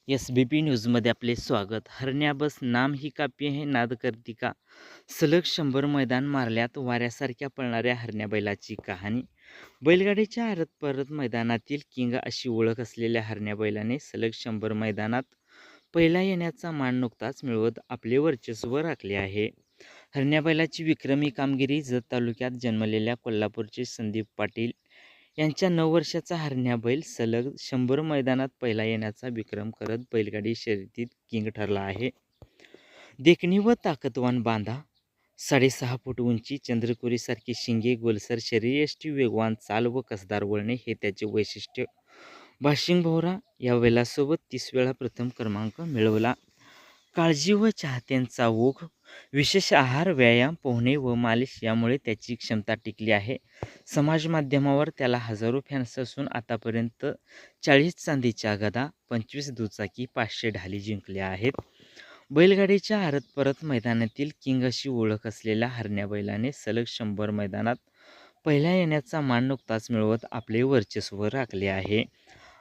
SBP न्यूजमध्ये आपले स्वागत. हरण्या बस नाम ही काप्य है नाद करती का. सलग 100 मैदान मारल्यात वाऱ्यासारख्या पळणाऱ्या हरण्या बैलाची कहाणी. बैलगाडीच्या आरत परत मैदानातील किंग अशी ओळख असलेल्या हरण्या बैलाने सलग 100 मैदानात पहिला येण्याचा मान नुकताच मिळवत आपले वर्चस्व राखले आहे. हरण्या बैलाची विक्रमी कामगिरी जत तालुक्यात जन्मलेल्या कोल्हापूरचे संदीप पाटील यांच्या 9 वर्षाचा हरण्या बैल सलग 100 मैदानात पहिला येण्याचा विक्रम करत बैलगाडी शर्यतीत किंग ठरला आहे. देखणी व ताकदवान बांधा, 6.5 फूट उंची, चंद्रकोरीसारखी शिंगे, गोलसर शरीरयष्टी, वेगवान चाल व कसदार वळणे हे त्याचे वैशिष्ट्य. भाशिंग भोवरा या बैलासोबत 30 वेळा प्रथम क्रमांक मिळवला. काळजी व चाहत्यांचा ओघ, विशेष आहार, व्यायाम, पोहणे व मालिश यामुळे त्याची क्षमता टिकली आहे. समाज माध्यमावर त्याला हजारो फॅन्स असून आतापर्यंत 40 चांदीच्या गदा, 25 दुचाकी, 500 ढाली जिंकल्या आहेत. बैलगाडीच्या आरत परत मैदानातील किंग अशी ओळख असलेल्या हरण्या बैलाने सलग 100 मैदानात पहिल्या येण्याचा मान नुकताच मिळवत आपले वर्चस्व राखले आहे.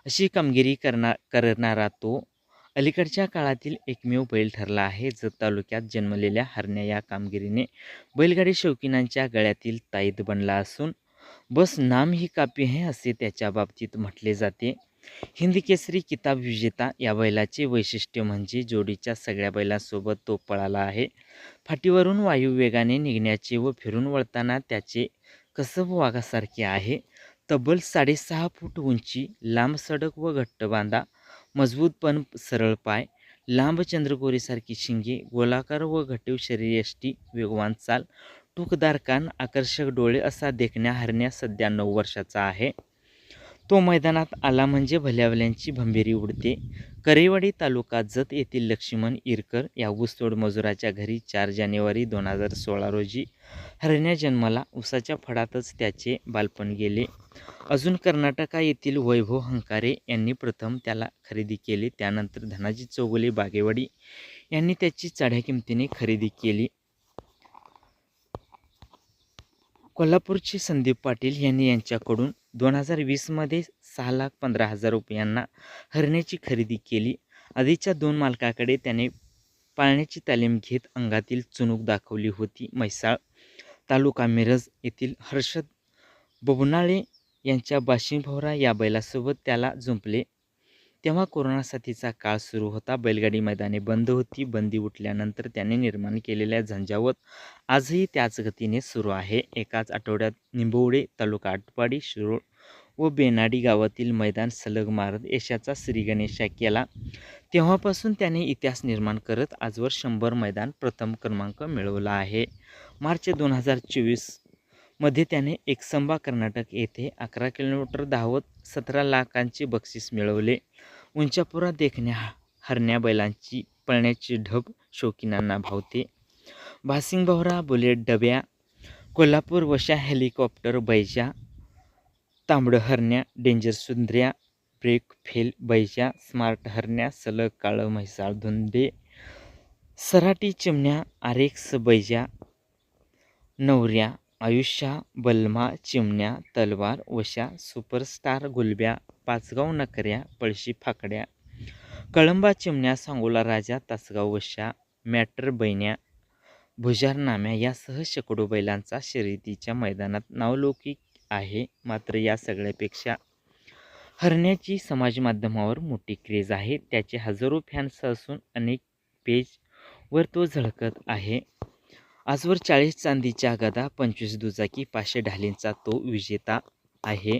अशी कामगिरी करणारा तो अलीकडच्या काळातील एकमेव बैल ठरला आहे. जत तालुक्यात जन्मलेल्या हरण्या या कामगिरीने बैलगाडी शौकीनांच्या गळ्यातील ताईत बनला असून बस नाम ही कापी है असे त्याच्या बाबतीत म्हटले जाते. हिंद केसरी किताब विजेता या बैलाचे वैशिष्ट्य म्हणजे जोडीच्या सगळ्या बैलांसोबत तो पळाला आहे. फाटीवरून वायू वेगाने निघण्याचे व फिरून वळताना त्याचे कसब वाघासारखे आहे. तब्बल 6.5 फूट उंची, लांब सडक व घट्ट बांधा, मजबूत पण सरळ पाय, लांब चंद्रकोरीसारखी शिंगे, गोलाकार व घटीव शरीरयष्टी, वेगवान चाल, टूकदार कान, आकर्षक डोळे असा देखण्या हरण्या सध्या 9 वर्षाचा आहे. तो मैदानात आला म्हणजे भल्याभल्यांची भंभेरी उडते. करेवाडी तालुका जत येथील लक्ष्मण इरकर या ऊसतोड मजुराच्या घरी 4 जानेवारी 2016 रोजी हरण्या जन्माला. उसाच्या फडातच त्याचे बालपण गेले. अजून कर्नाटका येथील वैभव हंकारे यांनी प्रथम त्याला खरेदी केले. त्यानंतर धनाजी चौगुले बागेवाडी यांनी त्याची चढ्या किमतीने खरेदी केली. कोल्हापूरचे संदीप पाटील यांनी यांच्याकडून 2020मध्ये 6,15,000 रुपयांना हरण्याची खरेदी केली. आधीच्या 2 मालकाकडे त्याने पाळण्याची तालीम घेत अंगातील चुणूक दाखवली होती. म्हैसाळ तालुका मिरज येथील हर्षद बबनाळे यांच्या भाशिंग भोवरा या बैलासोबत त्याला जुंपले. तेव्हा कोरोना साथीचा काळ सुरू होता. बैलगाडी मैदाने बंद होती. बंदी उठल्यानंतर त्याने निर्माण केलेल्या झंझावत आजही त्याच गतीने सुरू आहे. एकाच आठवड्यात निंबवडे तालुका आटपाडी, शिरोळ व बेनाडी गावातील मैदान सलग मारत यशाचा श्रीगणेशा केला. तेव्हापासून त्याने इतिहास निर्माण करत आजवर 100 मैदान प्रथम क्रमांक मिळवला आहे. मार्च 2024 मध्ये त्याने एकसंबा कर्नाटक येथे 11 किलोमीटर धावत 17 लाखांचे बक्षीस मिळवले. उंचापुरा देखण्या हरण्या बैलांची पळण्याची ढब शौकीनांना भावते. भासिंग भोवरा, बुलेट डब्या, कोल्हापूर वशा, हेलिकॉप्टर बैजा, तांबडं हरण्या, डेंजर सुंदर्या, ब्रेक फेल बैजा, स्मार्ट हरण्या, सलग काळं म्हैसाळ धुंदे, सराटी चिमण्या, आरेक्स बैजा, नवऱ्या, आयुष्या, बलमा, चिमण्या, तलवार, वशा, सुपरस्टार, गुलब्या, पाचगाव नकऱ्या, पळशी फाकड्या, कळंबा चिमण्या, सांगोला राजा, तासगाव वशा, मॅटर बैन्या, भुजार नाम्या यासह शेकडो बैलांचा शर्यतीच्या मैदानात नावलौकिक आहे. मात्र या सगळ्यापेक्षा हरण्याची समाज माध्यमावर मोठी क्रेज आहे. त्याचे हजारो फॅन्स असून अनेक पेजवर तो झळकत आहे. आजवर 40 चांदीच्या गदा, 25 दुचाकी, 500 ढालींचा तो विजेता आहे.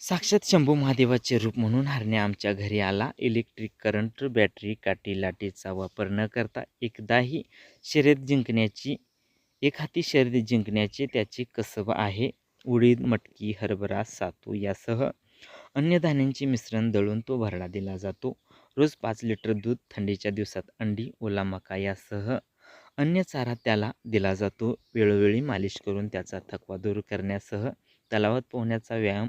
साक्षात शंभू महादेवाचे रूप म्हणून हरण्या आमच्या घरी आला. इलेक्ट्रिक करंट, बॅटरी, काठी, लाठीचा वापर न करता एखादी शर्यत जिंकण्याचे त्याचे कसब आहे. उडीद, मटकी, हरभरा, सातू यासह अन्य धान्यांचे मिश्रण दळून तो भरडा दिला जातो. रोज 5 लिटर दूध, थंडीच्या दिवसात अंडी, ओला मका यासह अन्य चारा त्याला दिला जातो. वेळोवेळी मालिश करून त्याचा थकवा दूर करण्यासह तलावात पोहण्याचा व्यायाम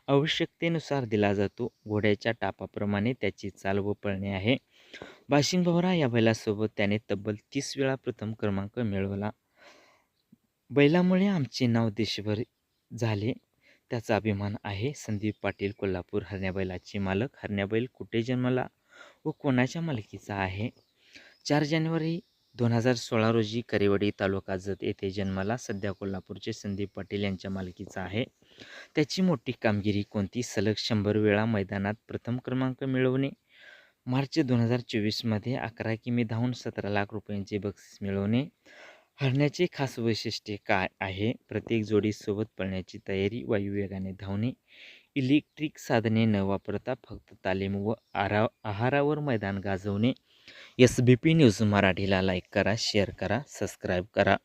आवश्यकतेनुसार दिला जातो. घोड्याच्या टापाप्रमाणे त्याची चाल व पळणे आहे. भाशिंग भोवरा या बैलासोबत त्याने तब्बल 30 वेळा प्रथम क्रमांक मिळवला. बैलामुळे आमचे नाव देशभर झाले, त्याचा अभिमान आहे. संदीप पाटील, कोल्हापूर. हरण्या बैलाचे मालक. हरण्या बैल कुठे जन्मला व कोणाच्या मालकीचा आहे? 4 जानेवारी 2016 रोजी करेवाडी तालुका जत येथे जन्माला. सध्या कोल्हापूरचे संदीप पाटील यांच्या मालकीचा आहे. त्याची मोठी कामगिरी कोणती? सलग 100 वेळा मैदानात प्रथम क्रमांक मिळवणे. मार्च 2024मध्ये 11 किमी धावून 17 लाख रुपयांचे बक्षीस मिळवणे. हरण्याचे खास वैशिष्ट्य काय आहे? प्रत्येक जोडीसोबत पळण्याची तयारी, वायुवेगाने धावणे, इलेक्ट्रिक साधने न वापरता फक्त तालीम व आहारावर मैदान गाजवणे. SBP न्यूज मराठीला लाईक करा, शेअर करा, सबस्क्राईब करा.